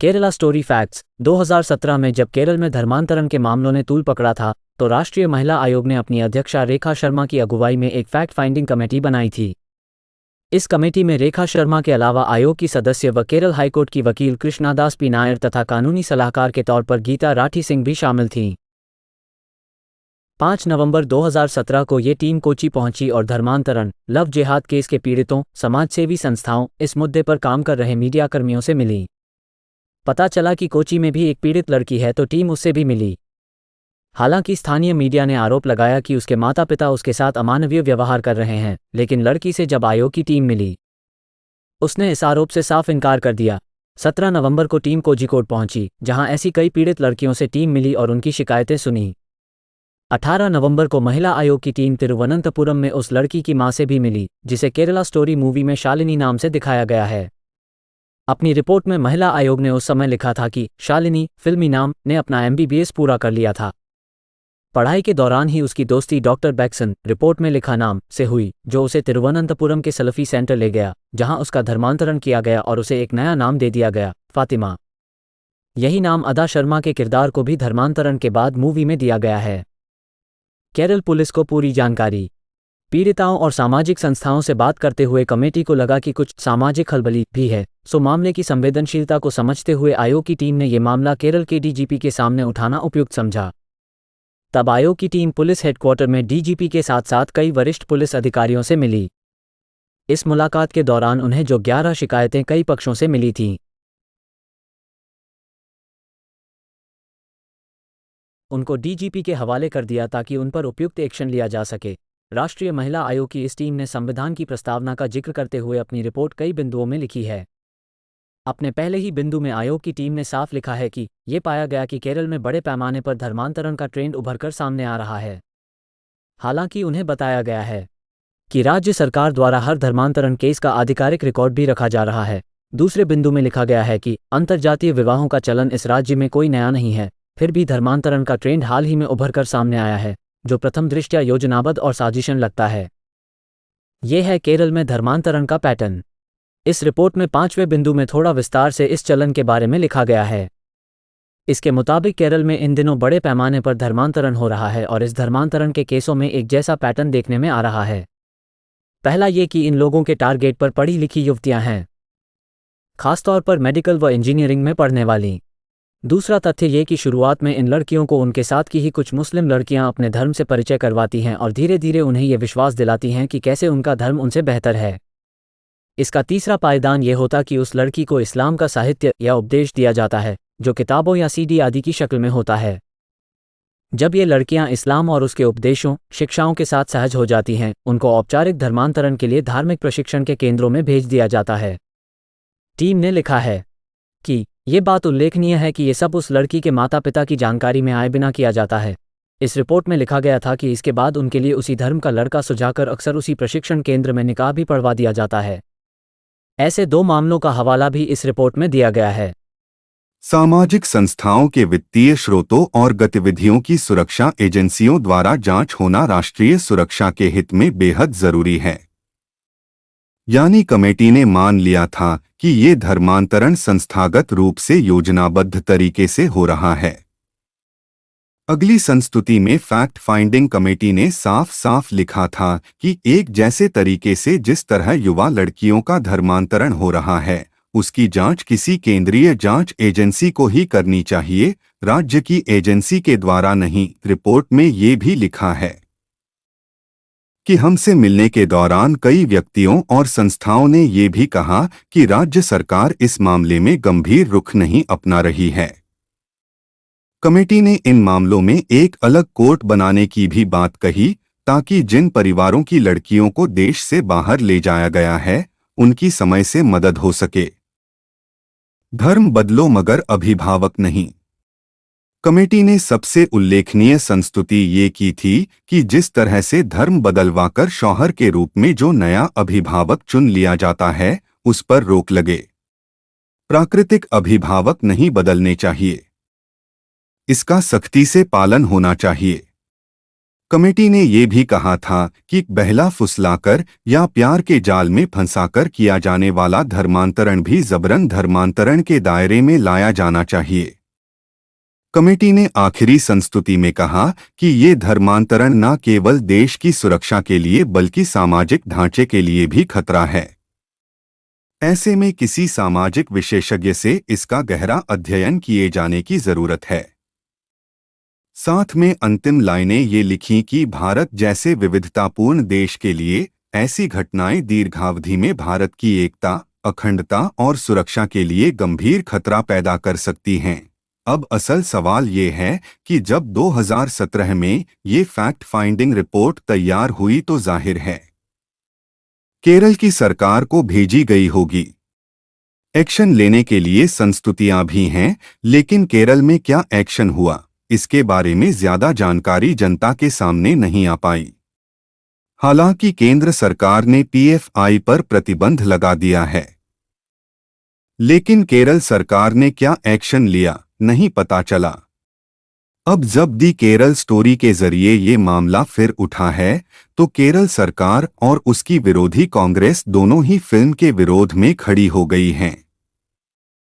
Kerala story facts. 2017 में जब केरल में धर्मांतरण के मामलों ने तूल पकड़ा था, तो राष्ट्रीय महिला आयोग ने अपनी अध्यक्षा रेखा शर्मा की अगुवाई में एक फैक्ट फाइंडिंग कमेटी बनाई थी। इस कमेटी में रेखा शर्मा के अलावा आयोग की सदस्य व केरल हाईकोर्ट की वकील कृष्णादास पी नायर तथा कानूनी सलाहकार के तौर पर गीता राठी सिंह भी शामिल थीं। 5 नवंबर 2017 को ये टीम कोची पहुंची और धर्मांतरण, लव जिहाद केस के पीड़ितों, समाजसेवी संस्थाओं, इस मुद्दे पर काम कर रहे मीडियाकर्मियों से मिली। पता चला कि कोची में भी एक पीड़ित लड़की है, तो टीम उससे भी मिली। हालांकि स्थानीय मीडिया ने आरोप लगाया कि उसके माता पिता उसके साथ अमानवीय व्यवहार कर रहे हैं, लेकिन लड़की से जब आयोग की टीम मिली, उसने इस आरोप से साफ इनकार कर दिया। 17 नवंबर को टीम कोझिकोड पहुंची, जहां ऐसी कई पीड़ित लड़कियों से टीम मिली और उनकी शिकायतें सुनी। 18 नवंबर को महिला आयोग की टीम तिरुवनंतपुरम में उस लड़की की मां से भी मिली, जिसे केरला स्टोरी मूवी में शालिनी नाम से दिखाया गया है। अपनी रिपोर्ट में महिला आयोग ने उस समय लिखा था कि शालिनी, फिल्मी नाम, ने अपना MBBS पूरा कर लिया था। पढ़ाई के दौरान ही उसकी दोस्ती डॉक्टर बैक्सन, रिपोर्ट में लिखा नाम, से हुई, जो उसे तिरुवनंतपुरम के सलफी सेंटर ले गया, जहां उसका धर्मांतरण किया गया और उसे एक नया नाम दे दिया गया, फातिमा। यही नाम अदा शर्मा के किरदार को भी धर्मांतरण के बाद मूवी में दिया गया है। केरल पुलिस को पूरी जानकारी। पीड़िताओं और सामाजिक संस्थाओं से बात करते हुए कमेटी को लगा कि कुछ सामाजिक खलबली भी है, सो मामले की संवेदनशीलता को समझते हुए आयोग की टीम ने ये मामला केरल के DGP के सामने उठाना उपयुक्त समझा। तब आयोग की टीम पुलिस हेडक्वार्टर में DGP के साथ साथ कई वरिष्ठ पुलिस अधिकारियों से मिली। इस मुलाकात के दौरान उन्हें जो 11 शिकायतें कई पक्षों से मिली थीं, उनको DGP के हवाले कर दिया ताकि उन पर उपयुक्त एक्शन लिया जा सके। राष्ट्रीय महिला आयोग की इस टीम ने संविधान की प्रस्तावना का जिक्र करते हुए अपनी रिपोर्ट कई बिंदुओं में लिखी है। अपने पहले ही बिंदु में आयोग की टीम ने साफ लिखा है कि ये पाया गया कि केरल में बड़े पैमाने पर धर्मांतरण का ट्रेंड उभरकर सामने आ रहा है। हालांकि उन्हें बताया गया है कि राज्य सरकार द्वारा हर धर्मांतरण केस का आधिकारिक रिकॉर्ड भी रखा जा रहा है। दूसरे बिंदु में लिखा गया है कि अंतर्जातीय विवाहों का चलन इस राज्य में कोई नया नहीं है, फिर भी धर्मांतरण का ट्रेंड हाल ही में उभरकर सामने आया है, जो प्रथम दृष्टया योजनाबद्ध और साजिशन लगता है। यह है केरल में धर्मांतरण का पैटर्न। इस रिपोर्ट में 5वें बिंदु में थोड़ा विस्तार से इस चलन के बारे में लिखा गया है। इसके मुताबिक केरल में इन दिनों बड़े पैमाने पर धर्मांतरण हो रहा है और इस धर्मांतरण के केसों में एक जैसा पैटर्न देखने में आ रहा है। पहला ये कि इन लोगों के टारगेट पर पढ़ी लिखी युवतियां हैं, खासतौर पर मेडिकल व इंजीनियरिंग में पढ़ने वाली। दूसरा तथ्य ये कि शुरुआत में इन लड़कियों को उनके साथ की ही कुछ मुस्लिम लड़कियां अपने धर्म से परिचय करवाती हैं और धीरे धीरे उन्हें ये विश्वास दिलाती हैं कि कैसे उनका धर्म उनसे बेहतर है। इसका तीसरा पायदान ये होता कि उस लड़की को इस्लाम का साहित्य या उपदेश दिया जाता है, जो किताबों या CD आदि की शक्ल में होता है। जब ये लड़कियां इस्लाम और उसके उपदेशों, शिक्षाओं के साथ सहज हो जाती हैं, उनको औपचारिक धर्मांतरण के लिए धार्मिक प्रशिक्षण के केंद्रों में भेज दिया जाता है। टीम ने लिखा है कि ये बात उल्लेखनीय है कि ये सब उस लड़की के माता पिता की जानकारी में आए बिना किया जाता है। इस रिपोर्ट में लिखा गया था कि इसके बाद उनके लिए उसी धर्म का लड़का सुझाकर अक्सर उसी प्रशिक्षण केंद्र में निकाह भी पढ़वा दिया जाता है। ऐसे 2 मामलों का हवाला भी इस रिपोर्ट में दिया गया है। सामाजिक संस्थाओं के वित्तीय स्रोतों और गतिविधियों की सुरक्षा एजेंसियों द्वारा जांच होना राष्ट्रीय सुरक्षा के हित में बेहद जरूरी है। यानी कमेटी ने मान लिया था कि ये धर्मांतरण संस्थागत रूप से योजनाबद्ध तरीके से हो रहा है। अगली संस्तुति में फैक्ट फाइंडिंग कमेटी ने साफ साफ लिखा था कि एक जैसे तरीके से जिस तरह युवा लड़कियों का धर्मांतरण हो रहा है, उसकी जांच किसी केंद्रीय जांच एजेंसी को ही करनी चाहिए, राज्य की एजेंसी के द्वारा नहीं। रिपोर्ट में ये भी लिखा है कि हमसे मिलने के दौरान कई व्यक्तियों और संस्थाओं ने ये भी कहा कि राज्य सरकार इस मामले में गंभीर रुख नहीं अपना रही है। कमेटी ने इन मामलों में एक अलग कोर्ट बनाने की भी बात कही, ताकि जिन परिवारों की लड़कियों को देश से बाहर ले जाया गया है, उनकी समय से मदद हो सके। धर्म बदलो मगर अभिभावक नहीं। कमेटी ने सबसे उल्लेखनीय संस्तुति ये की थी कि जिस तरह से धर्म बदलवाकर शौहर के रूप में जो नया अभिभावक चुन लिया जाता है, उस पर रोक लगे। प्राकृतिक अभिभावक नहीं बदलने चाहिए, इसका सख्ती से पालन होना चाहिए। कमेटी ने ये भी कहा था कि बहला फुसलाकर या प्यार के जाल में फंसाकर किया जाने वाला धर्मांतरण भी जबरन धर्मांतरण के दायरे में लाया जाना चाहिए। कमेटी ने आखिरी संस्तुति में कहा कि ये धर्मांतरण न केवल देश की सुरक्षा के लिए बल्कि सामाजिक ढांचे के लिए भी खतरा है। ऐसे में किसी सामाजिक विशेषज्ञ से इसका गहरा अध्ययन किए जाने की जरूरत है। साथ में अंतिम लाइनें ये लिखीं कि भारत जैसे विविधतापूर्ण देश के लिए ऐसी घटनाएं दीर्घावधि में भारत की एकता, अखंडता और सुरक्षा के लिए गंभीर खतरा पैदा कर सकती हैं। अब असल सवाल ये है कि जब 2017 में ये फैक्ट फाइंडिंग रिपोर्ट तैयार हुई तो जाहिर है केरल की सरकार को भेजी गई होगी। एक्शन लेने के लिए संस्तुतियां भी हैं, लेकिन केरल में क्या एक्शन हुआ, इसके बारे में ज्यादा जानकारी जनता के सामने नहीं आ पाई। हालांकि केंद्र सरकार ने पीएफआई पर प्रतिबंध लगा दिया है, लेकिन केरल सरकार ने क्या एक्शन लिया नहीं पता चला। अब जब दी केरल स्टोरी के जरिए ये मामला फिर उठा है, तो केरल सरकार और उसकी विरोधी कांग्रेस दोनों ही फिल्म के विरोध में खड़ी हो गई हैं।